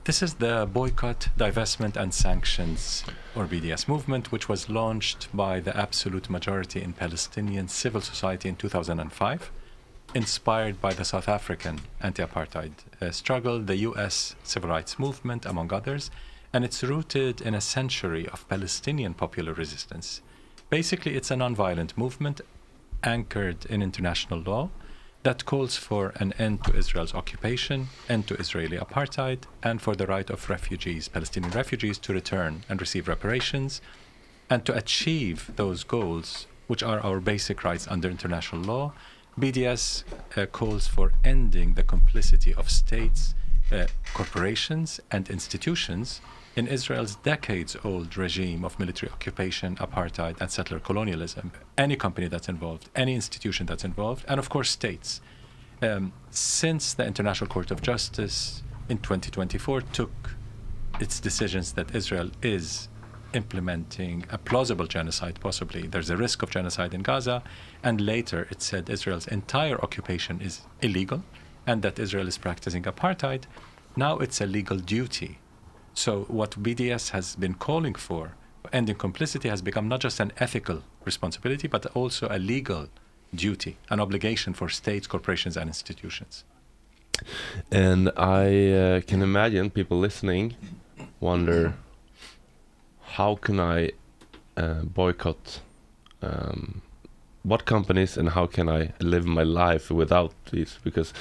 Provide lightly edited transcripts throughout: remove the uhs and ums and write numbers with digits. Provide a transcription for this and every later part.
This is the Boycott, Divestment and Sanctions, or BDS movement, which was launched by the absolute majority in Palestinian civil society in 2005, inspired by the South African anti-apartheid struggle, the US civil rights movement, among others, and it's rooted in a century of Palestinian popular resistance. Basically, it's a non-violent movement anchored in international law that calls for an end to Israel's occupation, end to Israeli apartheid, and for the right of refugees, Palestinian refugees, to return and receive reparations. And to achieve those goals, which are our basic rights under international law, BDS calls for ending the complicity of states, corporations, and institutions in Israel's decades-old regime of military occupation, apartheid, and settler colonialism. Any company that's involved, any institution that's involved, and of course states. Since the International Court of Justice in 2024 took its decisions that Israel is implementing a plausible genocide, possibly. There's a risk of genocide in Gaza, and later it said Israel's entire occupation is illegal and that Israel is practicing apartheid. Now it's a legal duty. So what BDS has been calling for, ending complicity, has become not just an ethical responsibility, but also a legal duty, an obligation for states, corporations, and institutions. And I can imagine people listening wonder, how can I boycott what companies, and how can I live my life without these? Because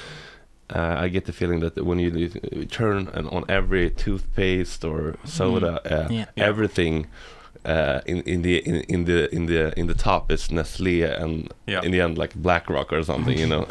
I get the feeling that when you turn on every toothpaste or soda, everything in the top is Nestle, and in the end like BlackRock or something, you know.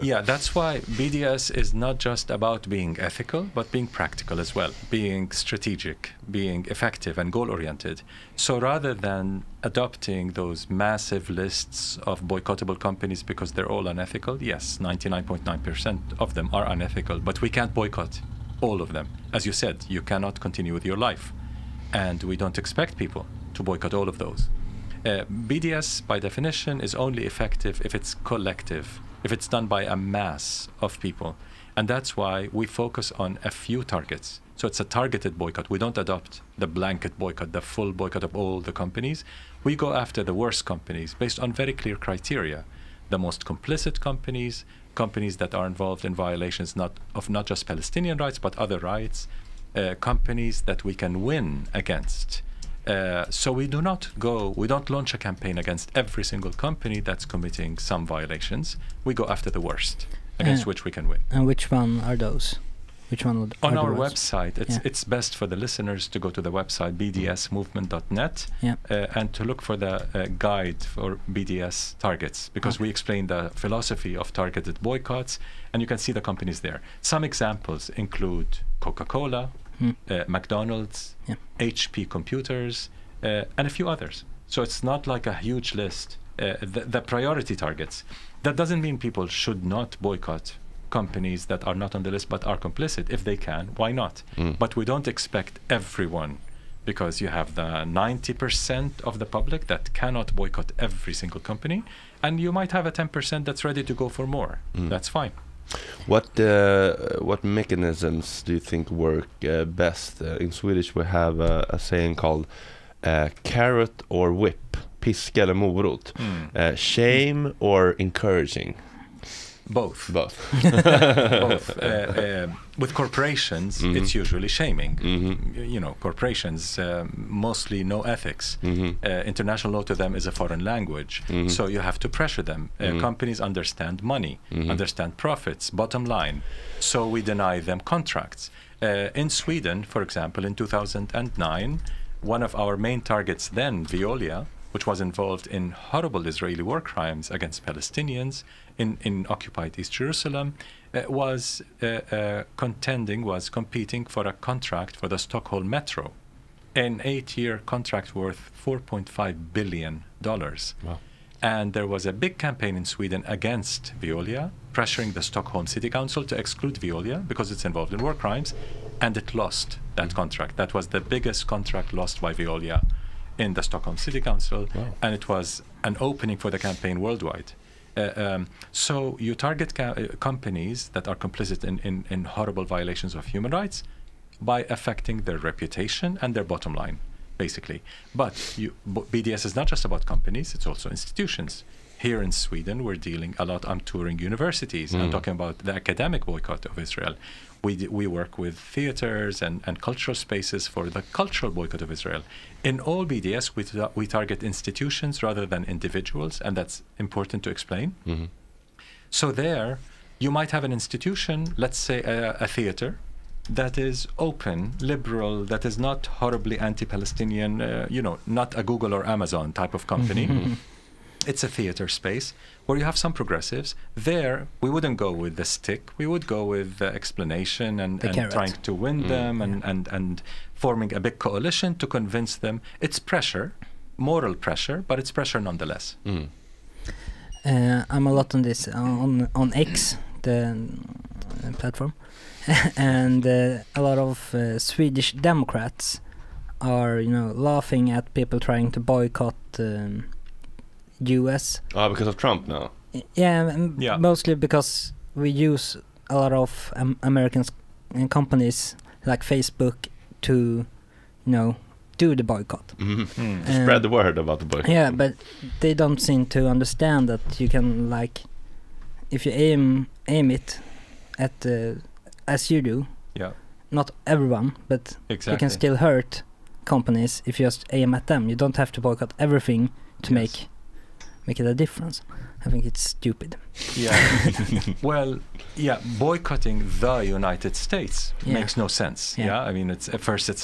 Yeah, that's why BDS is not just about being ethical, but being practical as well, being strategic, being effective and goal-oriented. So rather than adopting those massive lists of boycottable companies because they're all unethical, yes, 99.9% of them are unethical, but we can't boycott all of them. As you said, you cannot continue with your life. And we don't expect people to boycott all of those. BDS, by definition, is only effective if it's collective, if it's done by a mass of people. And that's why we focus on a few targets. So it's a targeted boycott. We don't adopt the blanket boycott, the full boycott of all the companies. We go after the worst companies based on very clear criteria. The most complicit companies, companies that are involved in violations of not just Palestinian rights, but other rights, companies that we can win against. So we don't launch a campaign against every single company that's committing some violations. We go after the worst, against which we can win. And which one are those? Which one would on our website? It's best for the listeners to go to the website bdsmovement.net and to look for the guide for BDS targets, because we explain the philosophy of targeted boycotts, and you can see the companies there. Some examples include Coca-Cola, McDonald's, HP Computers, and a few others. So it's not like a huge list. The priority targets. That doesn't mean people should not boycott companies that are not on the list but are complicit. If they can, why not? But we don't expect everyone, because you have the 90% of the public that cannot boycott every single company, and you might have a 10% that's ready to go for more. That's fine. What mechanisms do you think work best? In Swedish we have a saying called carrot or whip, piska eller morot, shame or encouraging? Both. Both. With corporations, it's usually shaming. You know, corporations mostly no ethics. International law to them is a foreign language. So you have to pressure them. Companies understand money, understand profits, bottom line. So we deny them contracts. In Sweden, for example, in 2009, one of our main targets then, Veolia, which was involved in horrible Israeli war crimes against Palestinians in occupied East Jerusalem, was competing for a contract for the Stockholm Metro, an 8-year contract worth $4.5 billion. Wow. And there was a big campaign in Sweden against Veolia, pressuring the Stockholm City Council to exclude Veolia because it's involved in war crimes, and it lost that contract. That was the biggest contract lost by Veolia in the Stockholm City Council, and it was an opening for the campaign worldwide. So you target companies that are complicit in horrible violations of human rights, by affecting their reputation and their bottom line, basically. But BDS is not just about companies, it's also institutions. Here in Sweden, we're dealing a lot, I'm touring universities, I'm talking about the academic boycott of Israel. We work with theaters and cultural spaces for the cultural boycott of Israel. In all BDS, we target institutions rather than individuals, and that's important to explain. So there, you might have an institution, let's say a theater, that is open, liberal, that is not horribly anti-Palestinian, not a Google or Amazon type of company. It's a theater space where you have some progressives. There, we wouldn't go with the stick. We would go with the explanation and trying to win them and forming a big coalition to convince them. It's pressure, moral pressure, but it's pressure nonetheless. I'm a lot on this, on X, the platform. And a lot of Swedish Democrats are, laughing at people trying to boycott US. Because of Trump now? Yeah, mostly because we use a lot of American companies like Facebook to, do the boycott. Spread the word about the boycott. Yeah, but they don't seem to understand that you can, if you aim it at as you do, not everyone, but you can still hurt companies if you just aim at them. You don't have to boycott everything to make it a difference. I think it's stupid. Well, boycotting the United States makes no sense. I mean, it's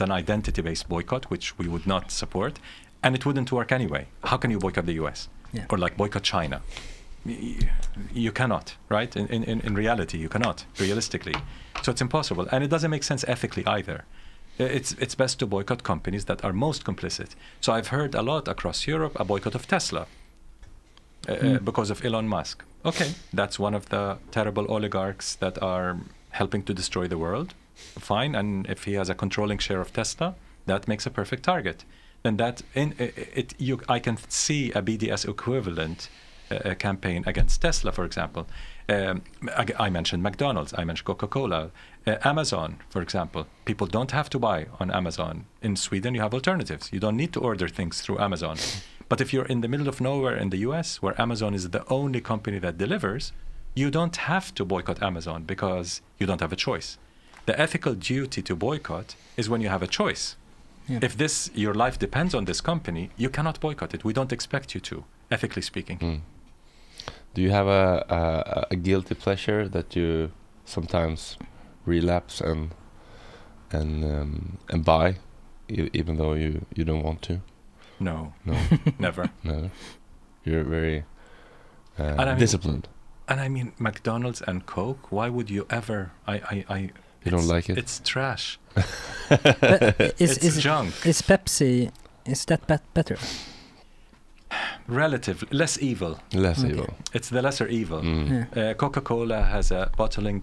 an identity-based boycott, which we would not support, and it wouldn't work anyway. How can you boycott the US? Or boycott China? You cannot, right? In reality, you cannot, realistically. So it's impossible, and it doesn't make sense ethically either. It's best to boycott companies that are most complicit. So I've heard a lot across Europe a boycott of Tesla. Because of Elon Musk. Okay, that's one of the terrible oligarchs that are helping to destroy the world. Fine, and if he has a controlling share of Tesla, that makes a perfect target. Then I can see a BDS equivalent campaign against Tesla, for example. I mentioned McDonald's, I mentioned Coca-Cola, Amazon, for example. People don't have to buy on Amazon. In Sweden, you have alternatives. You don't need to order things through Amazon. But if you're in the middle of nowhere in the US, where Amazon is the only company that delivers, you don't have to boycott Amazon because you don't have a choice. The ethical duty to boycott is when you have a choice. If your life depends on this company, you cannot boycott it. We don't expect you to, ethically speaking. Do you have a guilty pleasure that you sometimes relapse and buy, even though you don't want to? No, never. No, you're very disciplined. And I mean, McDonald's and Coke. Why would you ever? You don't like it? It's trash. It's junk. Is Pepsi? Is that better? Relatively less evil. Less evil. It's the lesser evil. Coca-Cola has a bottling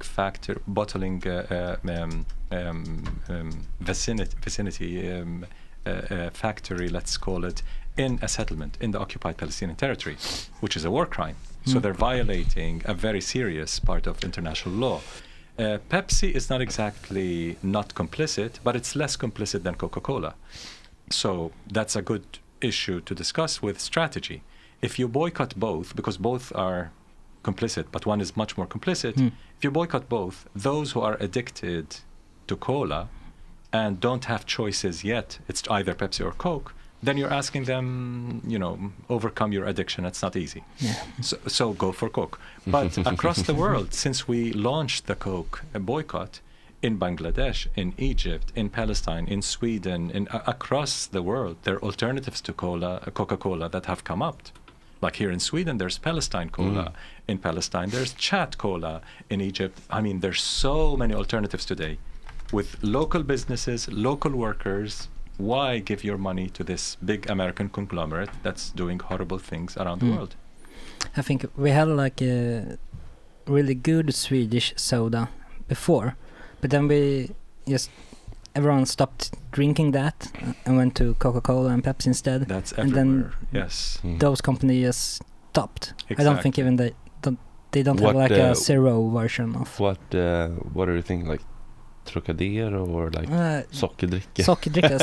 vicinity. Factory, let's call it, in a settlement in the occupied Palestinian territory, which is a war crime. So they're violating a very serious part of international law. Pepsi is not exactly not complicit, but it's less complicit than Coca-Cola. So that's a good issue to discuss with strategy. If you boycott both, because both are complicit, but one is much more complicit, if you boycott both, those who are addicted to cola and don't have choices yet, it's either Pepsi or Coke, then you're asking them, overcome your addiction. It's not easy. So go for Coke. But across the world, since we launched the Coke boycott, in Bangladesh, in Egypt, in Palestine, in Sweden, across the world, there are alternatives to Coca-Cola that have come up. Like here in Sweden, there's Palestine Cola. In Palestine, there's Chat Cola. In Egypt, I mean, there's so many alternatives today. With local businesses, local workers, why give your money to this big American conglomerate that's doing horrible things around the world? I think we had a really good Swedish soda before, but then everyone stopped drinking that and went to Coca-Cola and Pepsi instead. That's everywhere, and then those companies just stopped. Exactly. I don't think even they don't have a zero version of. What do you think? Trocadero or like sockerdricka? Sockerdricka,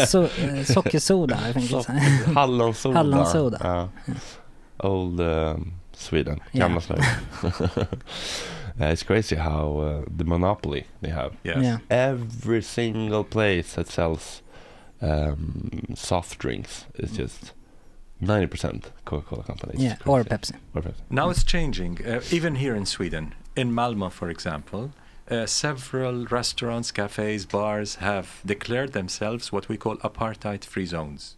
sockersoda, I think it's. Hallonsoda. Hallonsoda. Yeah. Old Sweden. Gamla Sverige. It's crazy how the monopoly they have. Yes. Yeah. Every single place that sells soft drinks is just 90% Coca-Cola companies. Yeah, or Pepsi. Now it's changing. Even here in Sweden, in Malmö, for example, several restaurants, cafes, bars have declared themselves what we call apartheid-free zones,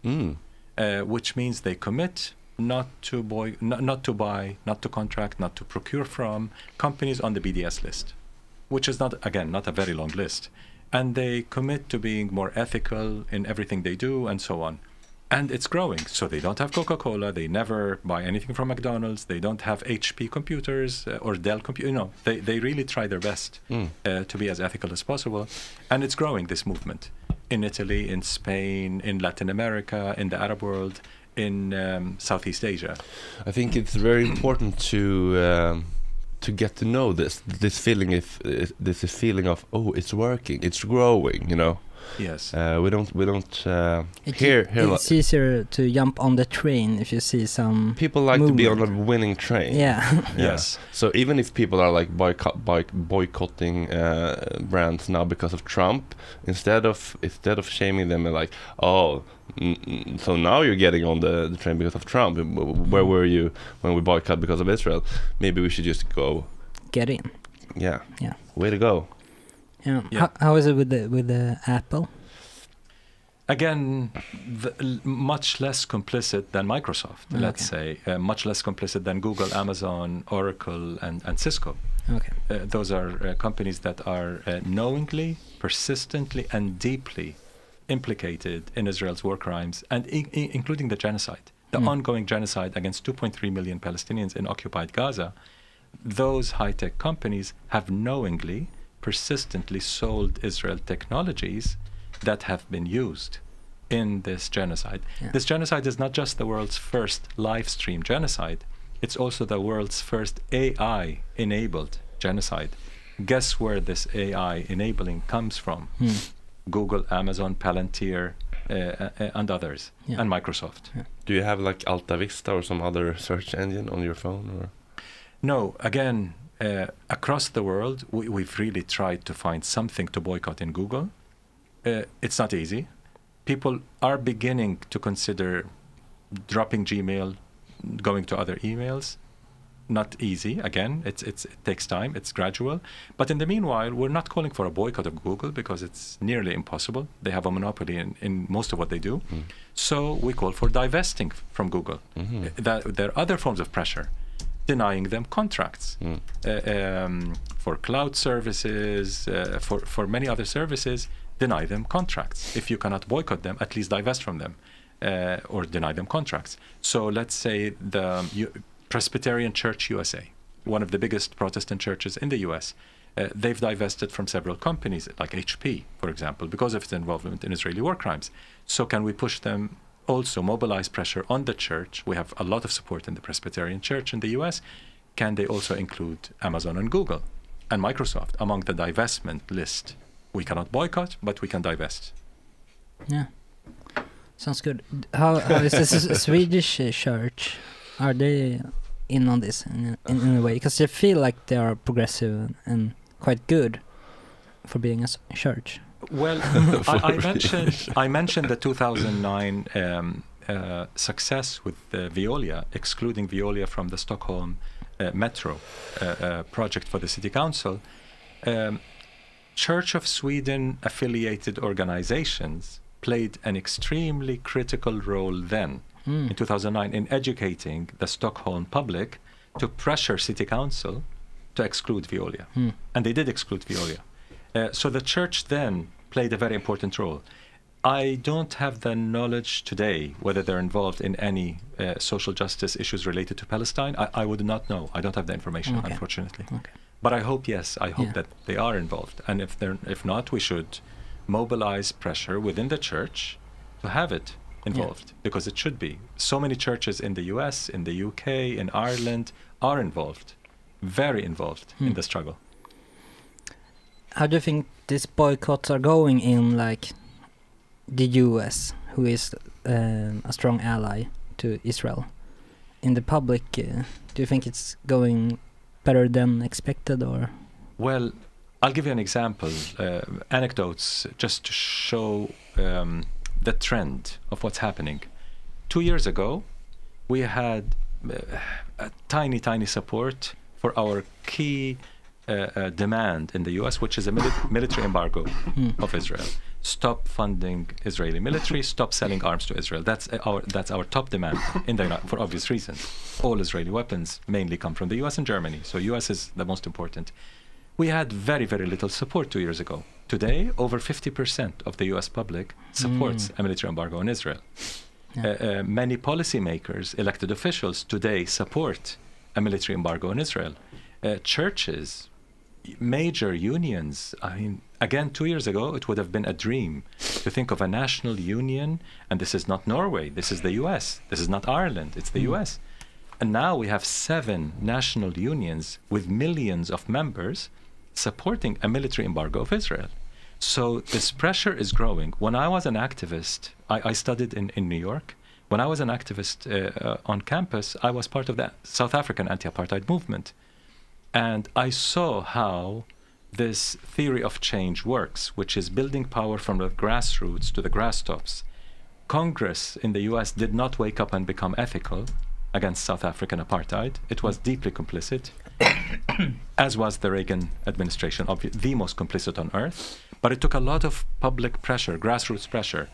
which means they commit not to buy, not to contract, not to procure from companies on the BDS list, which is not a very long list. And they commit to being more ethical in everything they do and so on. And it's growing. So they don't have Coca-Cola. They never buy anything from McDonald's. They don't have HP computers or Dell computers. You know, they really try their best to be as ethical as possible. And it's growing, this movement, in Italy, in Spain, in Latin America, in the Arab world, in Southeast Asia. I think it's very important to get to know this feeling, this feeling of, oh, it's working, it's growing, you know. Yes. We don't hear it's easier to jump on the train if you see some people like movement. to be on a winning train. Yeah. Yes. So even if people are like boycotting brands now because of Trump, instead of shaming them and like, oh, so now you're getting on the train because of Trump. Where were you when we boycott because of Israel? Maybe we should just go get in. Yeah. Yeah. Way to go. Yeah. How is it with the Apple? Again, much less complicit than Microsoft, let's say. Much less complicit than Google, Amazon, Oracle, and Cisco. Okay. Those are companies that are knowingly, persistently, and deeply implicated in Israel's war crimes, and including the genocide, the ongoing genocide against 2.3 million Palestinians in occupied Gaza. Those high-tech companies have knowingly, persistently sold Israel technologies that have been used in this genocide. Yeah. This genocide is not just the world's first live stream genocide, it's also the world's first AI-enabled genocide. Guess where this AI enabling comes from? Google, Amazon, Palantir, and others, and Microsoft. Yeah. Do you have like Alta Vista or some other search engine on your phone? Or? No, again, across the world, we've really tried to find something to boycott in Google. It's not easy. People are beginning to consider dropping Gmail, going to other emails. Not easy. Again, it takes time. It's gradual. But in the meanwhile, we're not calling for a boycott of Google because it's nearly impossible. They have a monopoly in most of what they do. So we call for divesting from Google. There are other forms of pressure, denying them contracts for cloud services, for many other services. Deny them contracts. If you cannot boycott them, at least divest from them or deny them contracts. So let's say the Presbyterian Church USA, one of the biggest Protestant churches in the US, they've divested from several companies like HP, for example, because of its involvement in Israeli war crimes. So can we push them, also mobilize pressure on the church? We have a lot of support in the Presbyterian Church in the US. Can they also include Amazon and Google and Microsoft among the divestment list? We cannot boycott, but we can divest. Yeah, sounds good. How is this Swedish church? Are they in on this in a way? Because they feel like they are progressive and quite good for being a church. Well, I mentioned the 2009 success with Veolia, excluding Veolia from the Stockholm Metro project for the city council. Church of Sweden affiliated organizations played an extremely critical role then, in 2009, in educating the Stockholm public to pressure city council to exclude Veolia. And they did exclude Veolia. So the church then played a very important role. I don't have the knowledge today whether they're involved in any social justice issues related to Palestine. I would not know. I don't have the information, unfortunately. Okay. But I hope, yes, I hope that they are involved. And if not, we should mobilize pressure within the church to have it involved, because it should be. So many churches in the US, in the UK, in Ireland are involved, very involved in the struggle. How do you think these boycotts are going in like the US, who is a strong ally to Israel. In the public, do you think it's going better than expected, or? Well, I'll give you an example, anecdotes just to show the trend of what's happening. 2 years ago, we had a tiny support for our key demand in the US, which is a military embargo of Israel. Stop funding Israeli military, stop selling arms to Israel. That's our top demand for obvious reasons. All Israeli weapons mainly come from the US and Germany, so US is the most important. We had very little support 2 years ago. Today, over 50% of the US public supports a military embargo on Israel. Yeah. Many policymakers, elected officials today support a military embargo on Israel. Churches, major unions, I mean, again, 2 years ago, it would have been a dream to think of a national union, and this is not Norway, this is the US, this is not Ireland, it's the US. And now we have 7 national unions with millions of members supporting a military embargo of Israel. So this pressure is growing. When I was an activist, I studied in New York. When I was an activist on campus, I was part of the South African anti-apartheid movement. And I saw how this theory of change works, which is building power from the grassroots to the grass tops. Congress in the US did not wake up and become ethical against South African apartheid. It was deeply complicit, as was the Reagan administration, the most complicit on earth. But it took a lot of public pressure, grassroots pressure.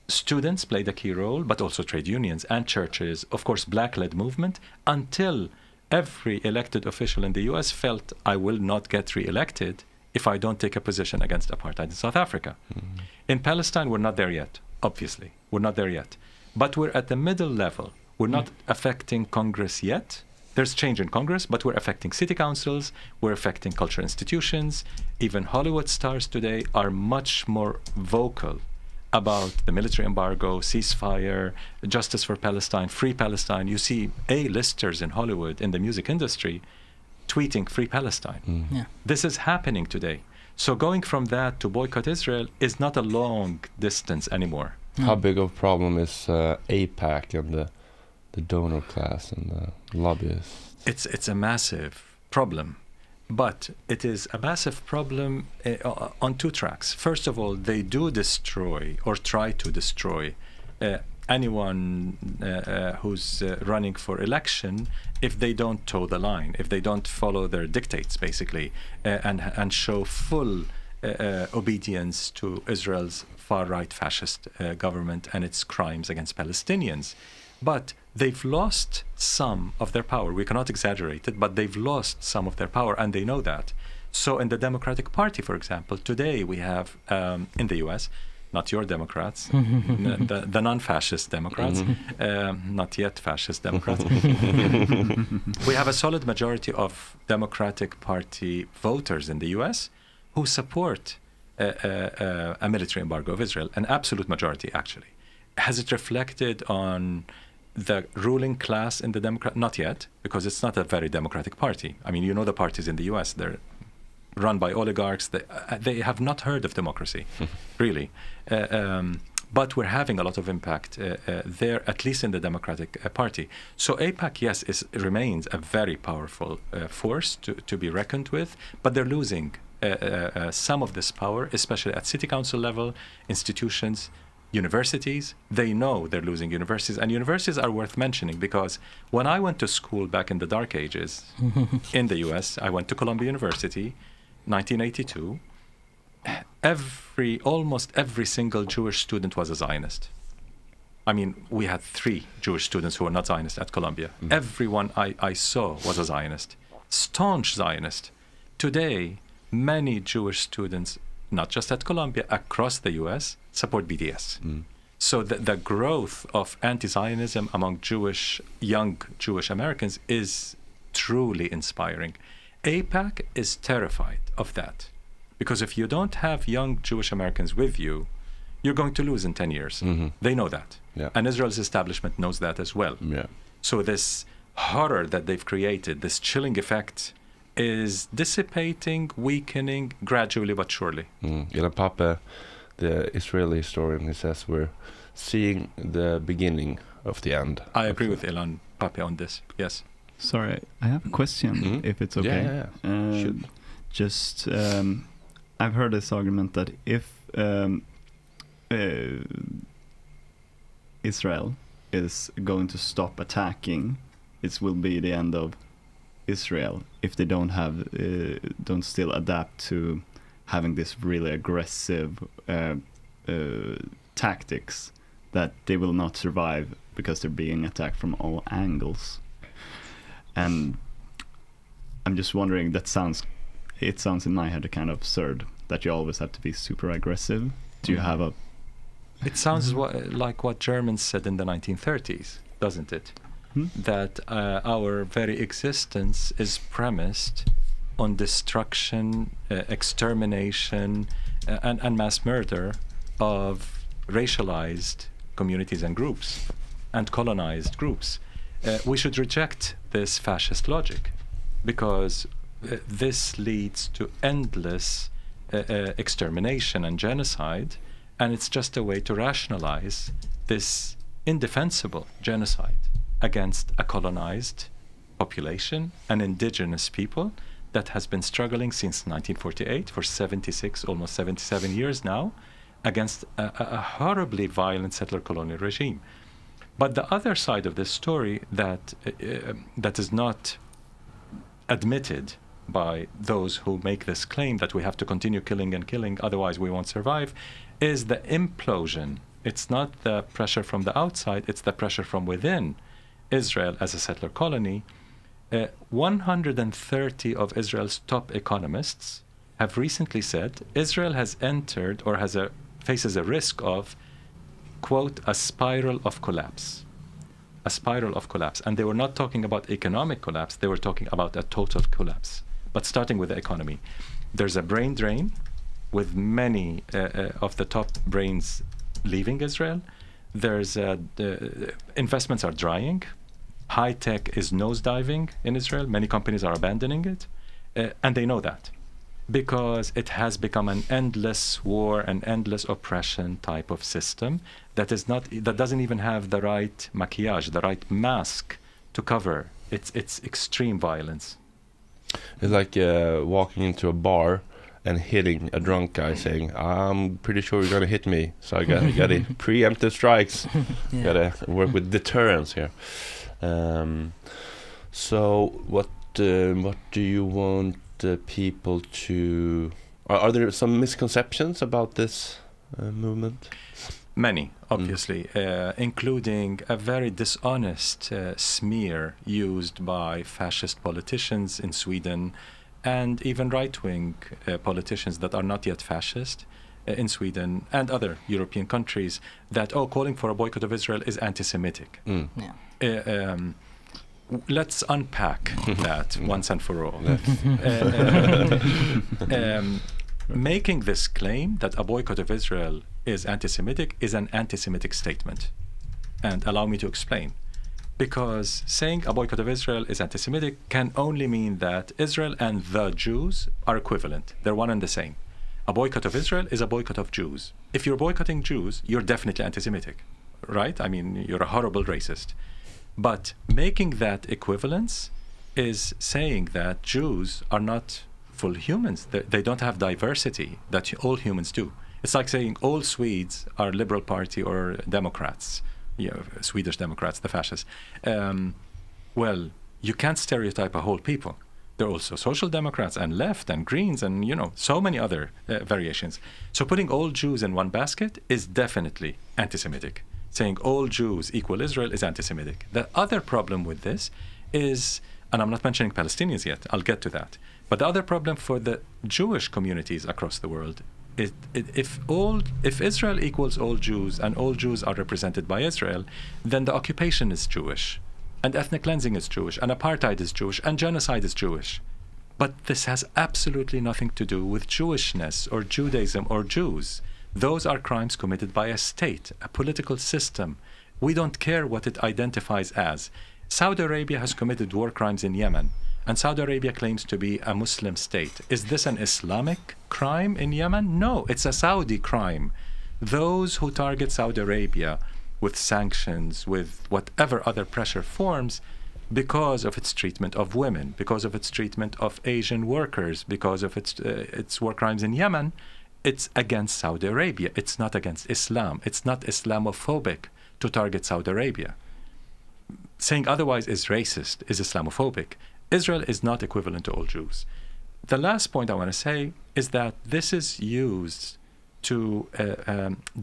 Students played a key role, but also trade unions and churches, of course, black-led movement, until every elected official in the US felt, I will not get re-elected if I don't take a position against apartheid in South Africa. In Palestine, we're not there yet, obviously. We're not there yet. But we're at the middle level. We're not affecting Congress yet. There's change in Congress, but we're affecting city councils, we're affecting cultural institutions. Even Hollywood stars today are much more vocal about the military embargo, ceasefire, justice for Palestine, free Palestine. You see A-listers in Hollywood, in the music industry, tweeting free Palestine. Yeah. This is happening today. So going from that to boycott Israel is not a long distance anymore. How big of a problem is AIPAC and the donor class and the lobbyists? It's a massive problem. But it is a massive problem on 2 tracks. First of all, they do destroy or try to destroy anyone who's running for election if they don't toe the line, if they don't follow their dictates, basically, and show full obedience to Israel's far-right fascist government and its crimes against Palestinians. But they've lost some of their power. We cannot exaggerate it, but they've lost some of their power, and they know that. So in the Democratic Party, for example, today we have, in the US, not your Democrats, the non-fascist Democrats, not yet fascist Democrats. We have a solid majority of Democratic Party voters in the US who support a military embargo of Israel, an absolute majority, actually. Has it reflected on the ruling class in the Democrat? Not yet, because it's not a very democratic party. I mean, you know the parties in the US, they're run by oligarchs. They have not heard of democracy, really. But we're having a lot of impact there, at least in the Democratic Party. So AIPAC, yes, remains a very powerful force to be reckoned with, but they're losing some of this power, especially at city council level, institutions, universities. They know they're losing universities, and universities are worth mentioning because when I went to school back in the dark ages in the US, I went to Columbia University, 1982. Almost every single Jewish student was a Zionist. I mean, we had 3 Jewish students who were not Zionist at Columbia. Everyone I saw was a Zionist, staunch Zionist. Today, many Jewish students, not just at Columbia, across the US, support BDS. So the growth of anti-Zionism among young Jewish Americans is truly inspiring. AIPAC is terrified of that, because if you don't have young Jewish Americans with you, you're going to lose in 10 years. They know that. Yeah. And Israel's establishment knows that as well. Yeah. So this horror that they've created, this chilling effect is dissipating, weakening, gradually but surely. Ilan Pappe, the Israeli historian, he says we're seeing the beginning of the end. I agree with Ilan Pappe on this, yes. Sorry, I have a question, if it's okay. Yeah. Just, I've heard this argument that if Israel is going to stop attacking, it will be the end of Israel if they don't still adapt to having this really aggressive tactics, that they will not survive because they're being attacked from all angles. And I'm just wondering, it sounds in my head kind of absurd that you always have to be super aggressive. Do you have a... It sounds like what Germans said in the 1930s, doesn't it? That our very existence is premised on destruction, extermination, and mass murder of racialized communities and groups, and colonized groups. We should reject this fascist logic, because this leads to endless extermination and genocide, and it's just a way to rationalize this indefensible genocide against a colonized population, an indigenous people that has been struggling since 1948 for 76, almost 77 years now, against a horribly violent settler colonial regime. But the other side of this story that is not admitted by those who make this claim that we have to continue killing and killing, otherwise we won't survive, is the implosion. It's not the pressure from the outside, it's the pressure from within Israel as a settler colony. 130 of Israel's top economists have recently said Israel has entered or faces a risk of, quote, a spiral of collapse. A spiral of collapse. And they were not talking about economic collapse, they were talking about a total collapse. But starting with the economy, there's a brain drain with many of the top brains leaving Israel. There's investments are drying. High tech is nosediving in Israel. Many companies are abandoning it. And they know that because it has become an endless war, an endless oppression type of system that doesn't even have the right maquillage, the right mask to cover its extreme violence. It's like walking into a bar and hitting a drunk guy saying, I'm pretty sure you're going to hit me. So I got to preemptive strikes. Yeah. Got to work with deterrence here. So what do you want people to... Are there some misconceptions about this movement? Many, obviously, including a very dishonest smear used by fascist politicians in Sweden and even right-wing politicians that are not yet fascist in Sweden and other European countries, that, calling for a boycott of Israel is anti-Semitic. Let's unpack that once and for all. Making this claim that a boycott of Israel is anti-Semitic is an anti-Semitic statement. And allow me to explain. Because saying a boycott of Israel is anti-Semitic can only mean that Israel and the Jews are equivalent. They're one and the same. A boycott of Israel is a boycott of Jews. If you're boycotting Jews, you're definitely anti-Semitic, right? I mean, you're a horrible racist. But making that equivalence is saying that Jews are not full humans. They don't have diversity that all humans do. It's like saying all Swedes are Liberal Party or Democrats, Swedish Democrats, the fascists. Well, you can't stereotype a whole people. There are also social democrats and left and greens and, so many other variations. So putting all Jews in one basket is definitely anti-Semitic. Saying all Jews equal Israel is anti-Semitic. The other problem with this is, and I'm not mentioning Palestinians yet, I'll get to that, but the other problem for the Jewish communities across the world is if Israel equals all Jews and all Jews are represented by Israel, then the occupation is Jewish, and ethnic cleansing is Jewish, and apartheid is Jewish, and genocide is Jewish. But this has absolutely nothing to do with Jewishness or Judaism or Jews. Those are crimes committed by a state, a political system. We don't care what it identifies as. Saudi Arabia has committed war crimes in Yemen, and Saudi Arabia claims to be a Muslim state. Is this an Islamic crime in Yemen? No, it's a Saudi crime. Those who target Saudi Arabia with sanctions, with whatever other pressure forms, because of its treatment of women, because of its treatment of Asian workers, because of its war crimes in Yemen, it's against Saudi Arabia. It's not against Islam. It's not Islamophobic to target Saudi Arabia. Saying otherwise is racist, is Islamophobic. Israel is not equivalent to all Jews. The last point I want to say is that this is used to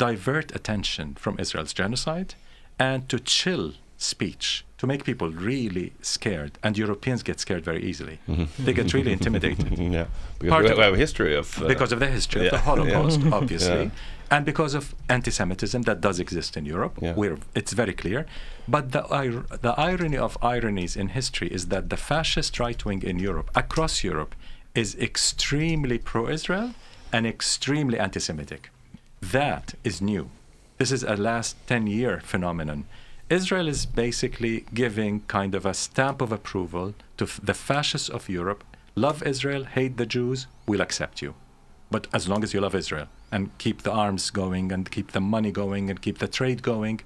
divert attention from Israel's genocide and to chill speech, to make people really scared. And Europeans get scared very easily. Mm-hmm. They get really intimidated. Yeah, because we have a history of... because of the history of the Holocaust, obviously. And because of anti-Semitism that does exist in Europe, it's very clear. But the irony of ironies in history is that the fascist right wing in Europe, across Europe, is extremely pro-Israel and extremely anti-Semitic. That is new. This is a last 10-year phenomenon. Israel is basically giving kind of a stamp of approval to the fascists of Europe. Love Israel, hate the Jews, we'll accept you. But as long as you love Israel and keep the arms going and keep the money going and keep the trade going,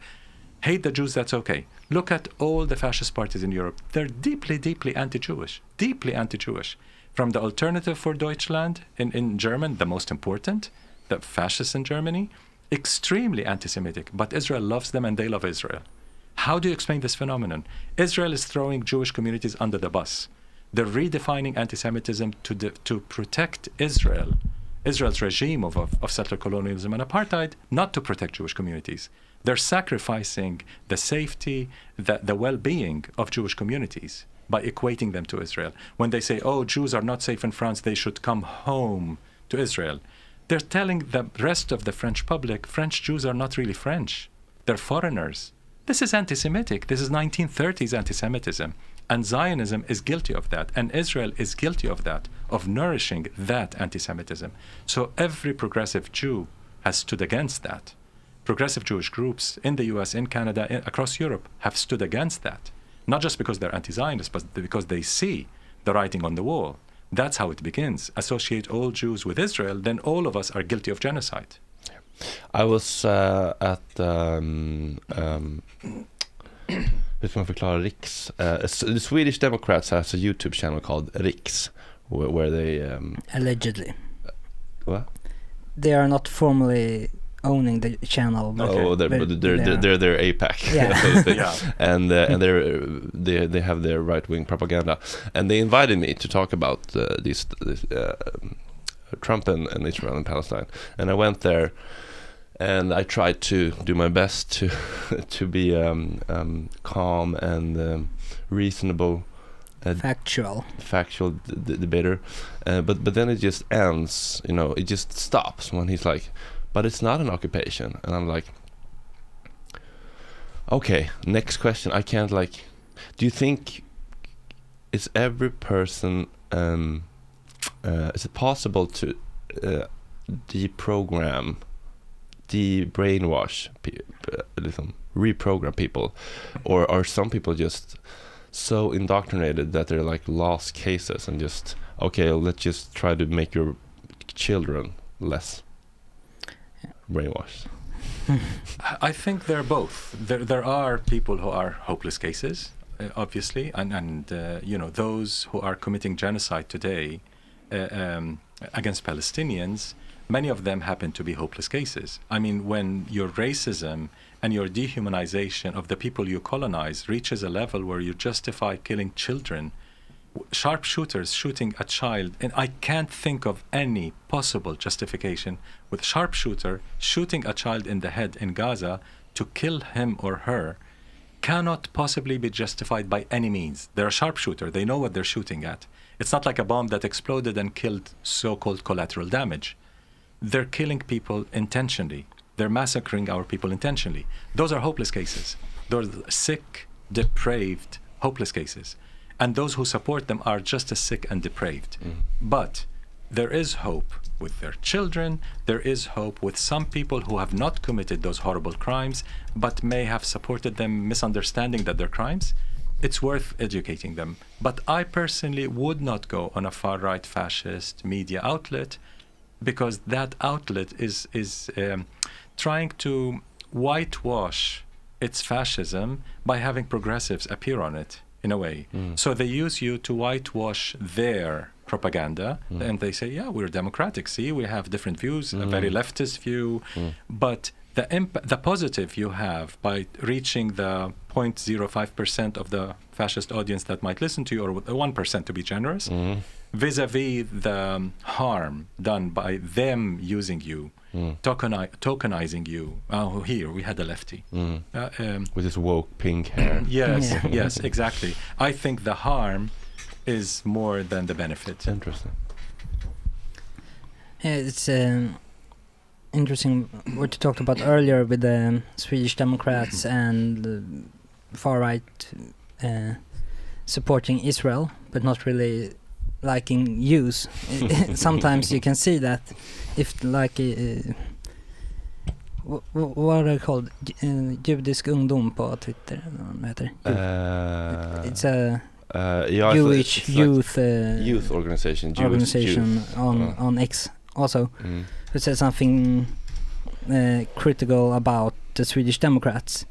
hate the Jews, that's okay. Look at all the fascist parties in Europe. They're deeply, deeply anti-Jewish, deeply anti-Jewish. From the Alternative for Deutschland in German, the most important, the fascists in Germany, extremely anti-Semitic. But Israel loves them and they love Israel. How do you explain this phenomenon? Israel is throwing Jewish communities under the bus. They're redefining anti-Semitism to protect Israel, Israel's regime of settler colonialism and apartheid, not to protect Jewish communities. They're sacrificing the safety, the well-being of Jewish communities by equating them to Israel. When they say, oh, Jews are not safe in France, they should come home to Israel, they're telling the rest of the French public, French Jews are not really French. They're foreigners. This is anti-Semitic. This is 1930s anti-Semitism. And Zionism is guilty of that. And Israel is guilty of that, of nourishing that anti-Semitism. So every progressive Jew has stood against that. Progressive Jewish groups in the US, in Canada, across Europe have stood against that. Not just because they're anti-Zionist, but because they see the writing on the wall. That's how it begins. Associate all Jews with Israel, then all of us are guilty of genocide. I was at hur ska man förklara Riks? The Swedish Democrats has a YouTube channel called Riks where they allegedly. What? They are not formally owning the channel. Oh, they're APAC. Yeah. Yeah. And they have their right-wing propaganda, and they invited me to talk about this Trump and Israel and Palestine, and I went there. And I tried to do my best to be calm and reasonable, factual debater, but then it just ends. You know, it just stops when he's like, "But it's not an occupation," and I'm like, "Okay, next question." I can't like. Do you think is every person? Is it possible to deprogram? De-brainwash, reprogram people, or are some people just so indoctrinated that they're like lost cases and just let's just try to make your children less brainwashed? I think they're both. There are people who are hopeless cases, obviously, and you know, those who are committing genocide today against Palestinians. Many of them happen to be hopeless cases. I mean, when your racism and your dehumanization of the people you colonize reaches a level where you justify killing children, sharpshooters shooting a child, and I can't think of any possible justification with sharpshooter shooting a child in the head in Gaza to kill him or her cannot possibly be justified by any means. They're a sharpshooter. They know what they're shooting at. It's not like a bomb that exploded and killed so-called collateral damage. They're killing people intentionally. They're massacring our people intentionally. Those are hopeless cases. Those are sick, depraved, hopeless cases. And those who support them are just as sick and depraved. But there is hope with their children. There is hope with some people who have not committed those horrible crimes, but may have supported them, misunderstanding that they're crimes. it's worth educating them. But I personally would not go on a far-right fascist media outlet, because that outlet is trying to whitewash its fascism by having progressives appear on it, in a way. So they use you to whitewash their propaganda, and they say, yeah, we're democratic, see, we have different views, a very leftist view, but the positive you have by reaching the 0.05% of the fascist audience that might listen to you, or 1% to be generous, vis-a-vis the harm done by them using you, tokenizing you. Oh, here, we had a lefty. With his woke pink hair. Yes, yes, exactly. I think the harm is more than the benefit. Interesting. Yeah, it's interesting what you talked about earlier with the Swedish Democrats and far-right supporting Israel, but not really liking Jews. Sometimes you can see that if like what are they called? Judisk ungdom på Twitter. It's a Jewish youth organization. On X also. Who said something critical about the Swedish Democrats,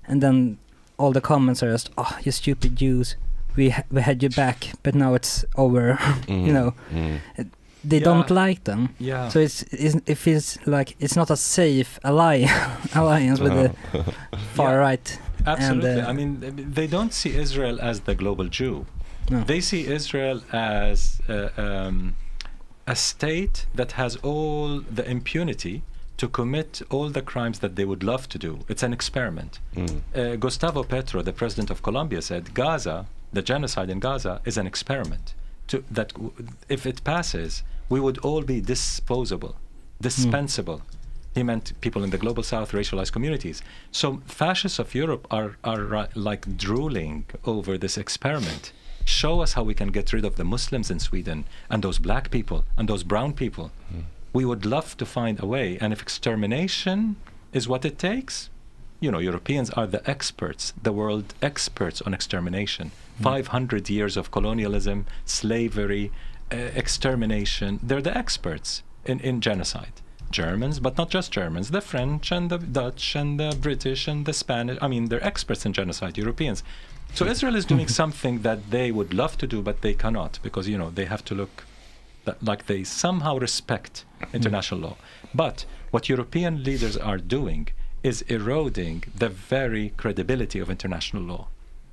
and then all the comments are just, "Oh, you stupid Jews, we had you back, but now it's over." You know, they don't like them. Yeah. So it feels like it's not a safe alliance with the far right. Absolutely. I mean, they don't see Israel as the global Jew. No. They see Israel as a state that has all the impunity to commit all the crimes that they would love to do. It's an experiment. Gustavo Petro, the president of Colombia, said Gaza, the genocide in Gaza, is an experiment. That if it passes, we would all be dispensable. He meant people in the global south, racialized communities. So fascists of Europe are like drooling over this experiment. Show us how we can get rid of the Muslims in Sweden and those black people and those brown people. We would love to find a way. And if extermination is what it takes, you know, Europeans are the experts, the world experts on extermination. 500 years of colonialism, slavery, extermination. They're the experts in genocide. Germans, but not just Germans, the French and the Dutch and the British and the Spanish. I mean, they're experts in genocide, Europeans. So Israel is doing something that they would love to do, but they cannot, because, you know, they have to look like they somehow respect international law. But what European leaders are doing is eroding the very credibility of international law.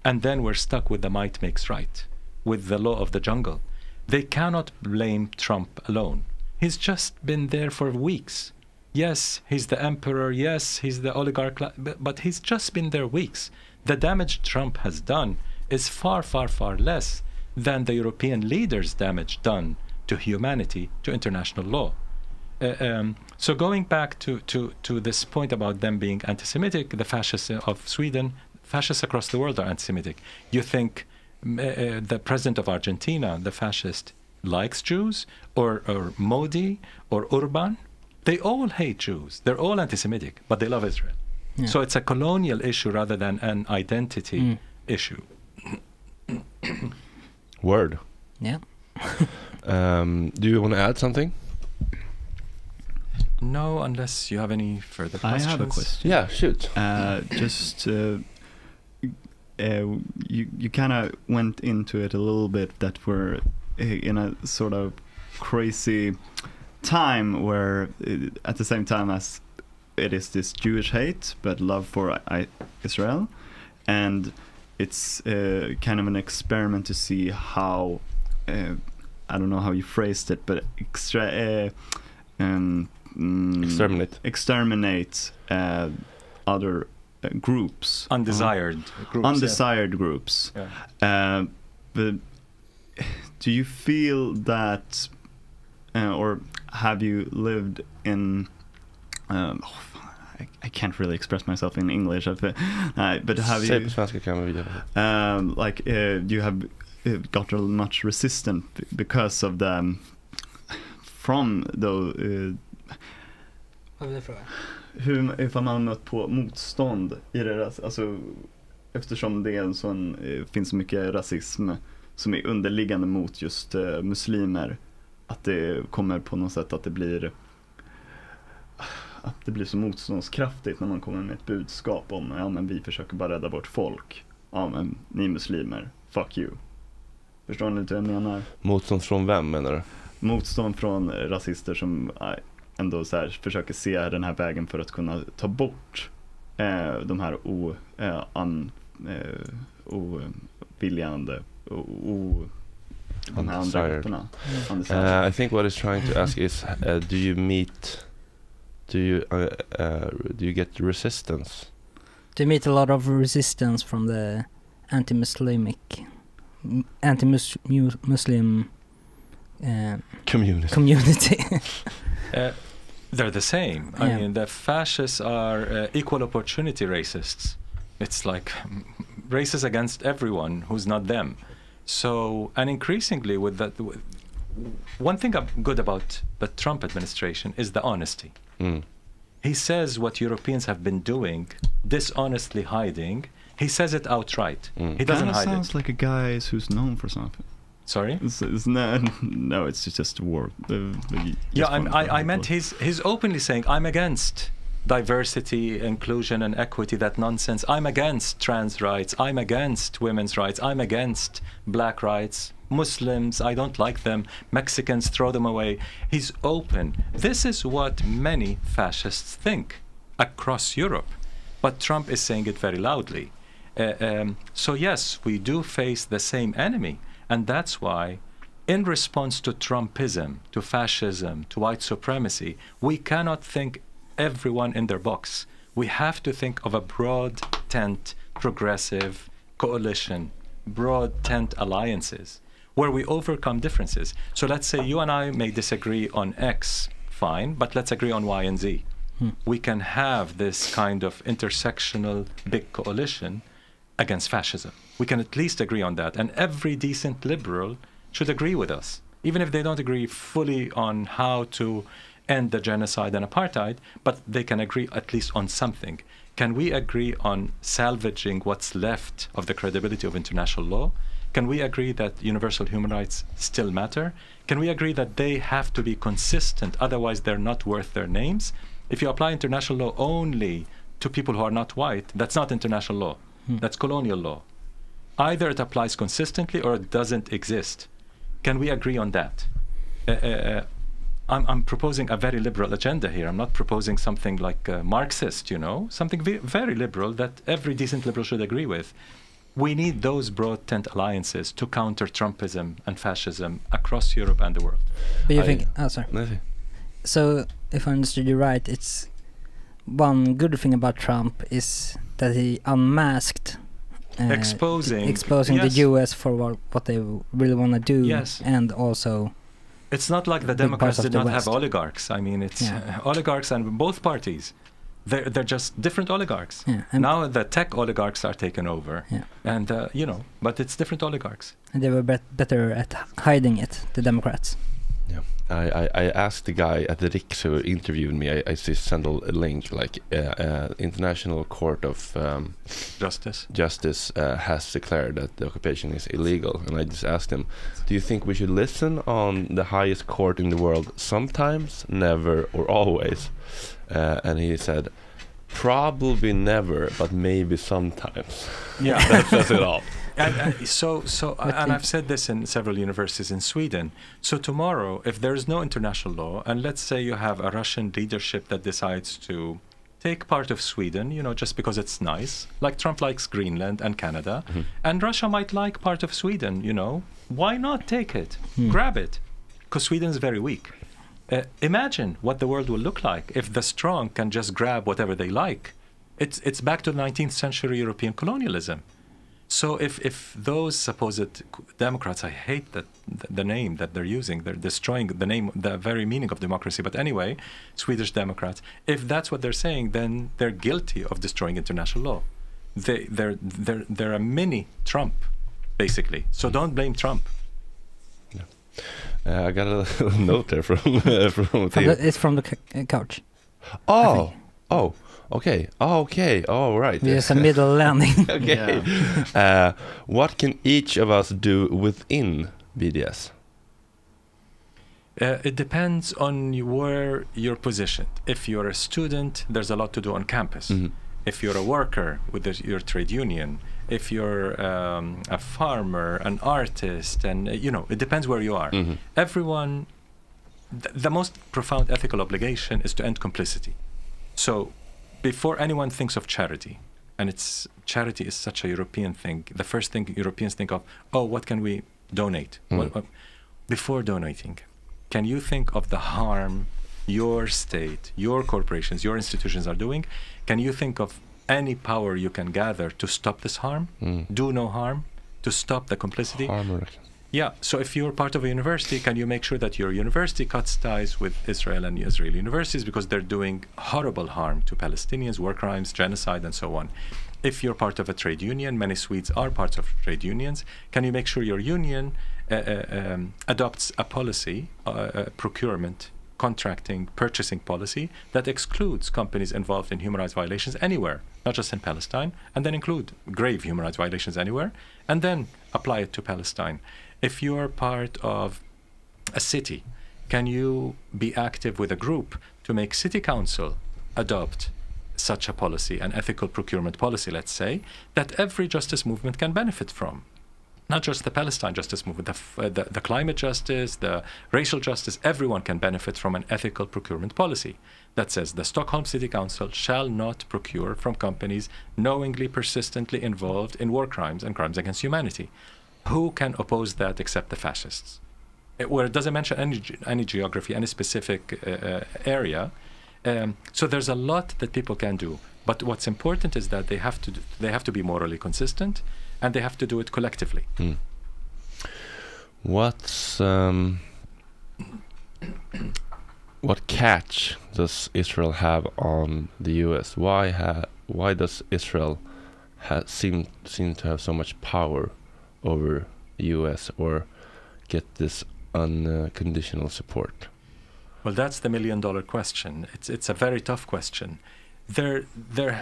And then we're stuck with the might makes right, with the law of the jungle. They cannot blame Trump alone. He's just been there for weeks. Yes, he's the emperor. Yes, he's the oligarch. But he's just been there weeks. The damage Trump has done is far, far, far less than the European leaders' damage done to humanity, to international law. So going back to this point about them being anti-Semitic, the fascists of Sweden, fascists across the world are anti-Semitic. You think the president of Argentina, the fascist, likes Jews, or Modi, or Urban? They all hate Jews. They're all anti-Semitic, but they love Israel. Yeah. So it's a colonial issue rather than an identity issue. Word. Yeah. Do you want to add something? No, unless you have any further questions. I have a question. Yeah, shoot. You kind of went into it a little bit, that we're in a sort of crazy time where at the same time as it is this Jewish hate but love for Israel, and it's kind of an experiment to see how I don't know how you phrased it, but exterminate other groups, undesired groups. Yeah. But do you feel that, or have you lived in? I can't really express myself in English, but have you? You have gotten much resistant because of the from the. Vad vill du fråga? Ifall man har mött på motstånd i deras, alltså eftersom det är en sån, finns så mycket rasism som är underliggande mot just muslimer, att det kommer på något sätt att det blir så motståndskraftigt när man kommer med ett budskap om ja men vi försöker bara rädda bort folk. Ja men ni muslimer, fuck you. Förstår ni lite vad jag menar? Motstånd från vem menar du? Motstånd från rasister som ändå så här försöker se den här vägen för att kunna ta bort de här oviljande de här andra grupperna. I think what he's trying to ask is do you get resistance? Do you meet a lot of resistance from the anti-Muslim community? They're the same. I mean, the fascists are equal opportunity racists. It's like racist against everyone who's not them. So, and increasingly with that, one thing good about the Trump administration is the honesty. He says what Europeans have been doing, dishonestly hiding. He says it outright. He doesn't hide it. Sounds like a guy who's known for something. Sorry? No, it's just war. I meant he's openly saying, I'm against diversity, inclusion, and equity, that nonsense. I'm against trans rights. I'm against women's rights. I'm against black rights. Muslims, I don't like them. Mexicans, throw them away. He's open. This is what many fascists think across Europe. But Trump is saying it very loudly. So yes, we do face the same enemy. And that's why, in response to Trumpism, to fascism, to white supremacy, we cannot think everyone in their box. We have to think of a broad tent, progressive coalition, broad tent alliances, where we overcome differences. So let's say you and I may disagree on X, fine, but let's agree on Y and Z. We can have this kind of intersectional big coalition against fascism. We can at least agree on that. And every decent liberal should agree with us, even if they don't agree fully on how to end the genocide and apartheid, but they can agree at least on something. Can we agree on salvaging what's left of the credibility of international law? Can we agree that universal human rights still matter? Can we agree that they have to be consistent, otherwise they're not worth their names? If you apply international law only to people who are not white, that's not international law. That's colonial law. Either it applies consistently or it doesn't exist. Can we agree on that? I'm proposing a very liberal agenda here. I'm not proposing something like Marxist, something very liberal that every decent liberal should agree with. We need those broad tent alliances to counter Trumpism and fascism across Europe and the world. But you think, so if I understood you right, it's one good thing about Trump is that he unmasked exposing yes. the US for what they really want to do, yes. And also it's not like the Democrats did not have oligarchs. I mean, it's oligarchs and both parties. They're just different oligarchs. Yeah, now the tech oligarchs are taken over, and but it's different oligarchs. And they were better at hiding it, the Democrats. Yeah, I asked the guy at the Riks who interviewed me. I sent a link, like International Court of Justice has declared that the occupation is illegal, and I just asked him, do you think we should listen on the highest court in the world sometimes, never, or always? And he said, probably never, but maybe sometimes. Yeah, that's it all. And I've said this in several universities in Sweden. So tomorrow, if there is no international law, and let's say you have a Russian leadership that decides to take part of Sweden, just because it's nice, like Trump likes Greenland and Canada, and Russia might like part of Sweden, why not take it? Grab it, because Sweden is very weak. Imagine what the world will look like if the strong can just grab whatever they like. It's back to 19th century European colonialism. So if those supposed Democrats, I hate the name that they're using, they're destroying the very meaning of democracy. But anyway, Swedish Democrats, if that's what they're saying, then they're guilty of destroying international law. They're a mini Trump, basically. So don't blame Trump. I got a little note there from it's from the couch. Oh, Okay. Oh, okay. Oh, right. There's a middle landing. Okay. What can each of us do within BDS? It depends on where you're positioned. If you're a student, there's a lot to do on campus. Mm-hmm. If you're a worker with your trade union, if you're a farmer, an artist, and it depends where you are. Mm-hmm. Everyone, the most profound ethical obligation is to end complicity. So before anyone thinks of charity, and charity is such a European thing, the first thing Europeans think of, what can we donate? Mm. Before donating, can you think of the harm your state, your corporations, your institutions are doing? Can you think of any power you can gather to stop this harm? Do no harm, to stop the complicity? Yeah, so if you're part of a university, can you make sure that your university cuts ties with Israel and Israeli universities because they're doing horrible harm to Palestinians, war crimes, genocide, and so on? If you're part of a trade union, many Swedes are part of trade unions, can you make sure your union adopts a policy, procurement, contracting, purchasing policy that excludes companies involved in human rights violations anywhere, not just in Palestine, and then include grave human rights violations anywhere, and then apply it to Palestine? If you're part of a city, can you be active with a group to make city council adopt such a policy, an ethical procurement policy, let's say, that every justice movement can benefit from? Not just the Palestine justice movement, the climate justice, the racial justice, everyone can benefit from an ethical procurement policy that says the Stockholm City Council shall not procure from companies knowingly, persistently involved in war crimes and crimes against humanity. Who can oppose that except the fascists? Where it doesn't mention any geography, any specific area. So there's a lot that people can do. But what's important is that they have to be morally consistent, and they have to do it collectively. What catch does Israel have on the U.S.? Why does Israel seem to have so much power over the U.S. or get this unconditional support? Well, that's the million-dollar question. It's a very tough question. There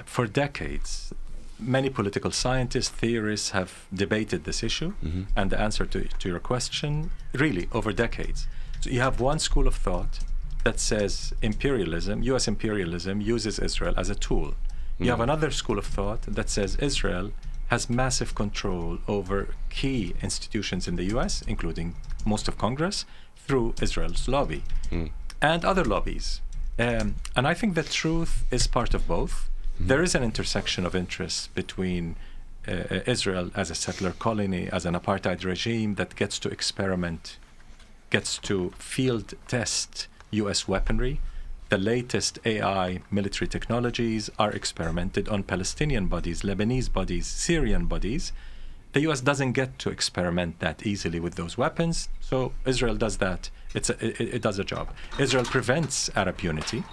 for decades, many political scientists, theorists have debated this issue, mm-hmm. and the answer to your question, really, over decades. So you have one school of thought that says imperialism, U.S. imperialism, uses Israel as a tool. Mm-hmm. You have another school of thought that says Israel has massive control over key institutions in the U.S., including most of Congress, through Israel's lobby and other lobbies. And I think the truth is part of both. There is an intersection of interests between Israel as a settler colony, as an apartheid regime that gets to experiment, gets to field test U.S. weaponry. The latest AI military technologies are experimented on Palestinian bodies, Lebanese bodies, Syrian bodies. The U.S. doesn't get to experiment that easily with those weapons, so Israel does that. It does a job. Israel prevents Arab unity,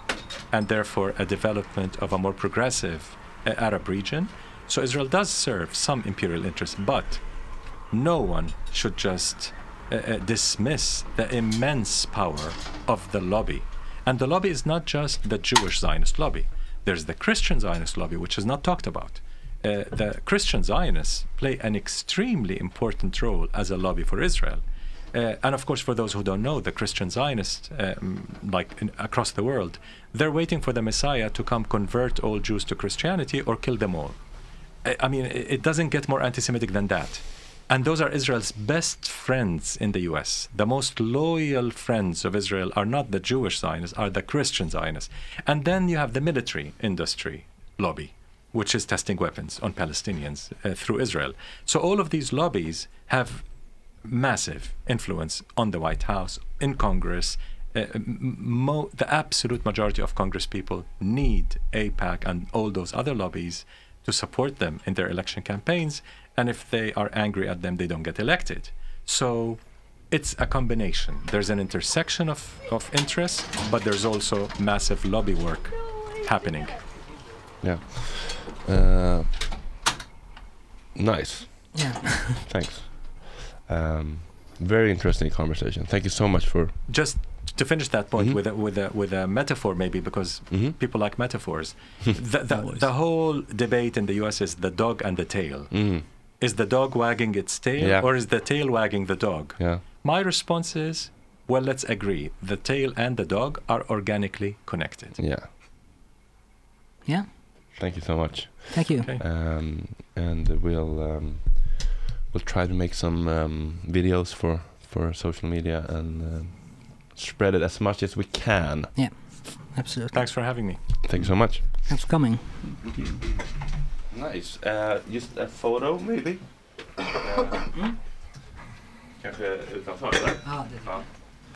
and therefore a development of a more progressive Arab region. So Israel does serve some imperial interests, but no one should just dismiss the immense power of the lobby. And the lobby is not just the Jewish Zionist lobby. There's the Christian Zionist lobby, which is not talked about. The Christian Zionists play an extremely important role as a lobby for Israel. And of course, for those who don't know, the Christian Zionists, across the world, they're waiting for the Messiah to come convert all Jews to Christianity or kill them all. I mean, it doesn't get more anti-Semitic than that. And those are Israel's best friends in the U.S. The most loyal friends of Israel are not the Jewish Zionists, are the Christian Zionists. And then you have the military industry lobby, which is testing weapons on Palestinians through Israel. So all of these lobbies have massive influence on the White House, in Congress. The absolute majority of Congress people need AIPAC and all those other lobbies to support them in their election campaigns. And if they are angry at them, they don't get elected. So it's a combination. There's an intersection of interests, but there's also massive lobby work happening. Yeah. Nice. Yeah. Thanks. Very interesting conversation. Thank you so much for... Just to finish that point with a metaphor, maybe, because people like metaphors. The whole debate in the U.S. is the dog and the tail. Is the dog wagging its tail, or is the tail wagging the dog? Yeah. My response is, well, let's agree. The tail and the dog are organically connected. Yeah. Yeah. Thank you so much. Thank you. Okay. And we'll try to make some videos for social media and spread it as much as we can. Yeah, absolutely. Thanks for having me. Thank you so much. Thanks for coming. Nice. Just a photo, maybe? Kanske utanför där? Ja, det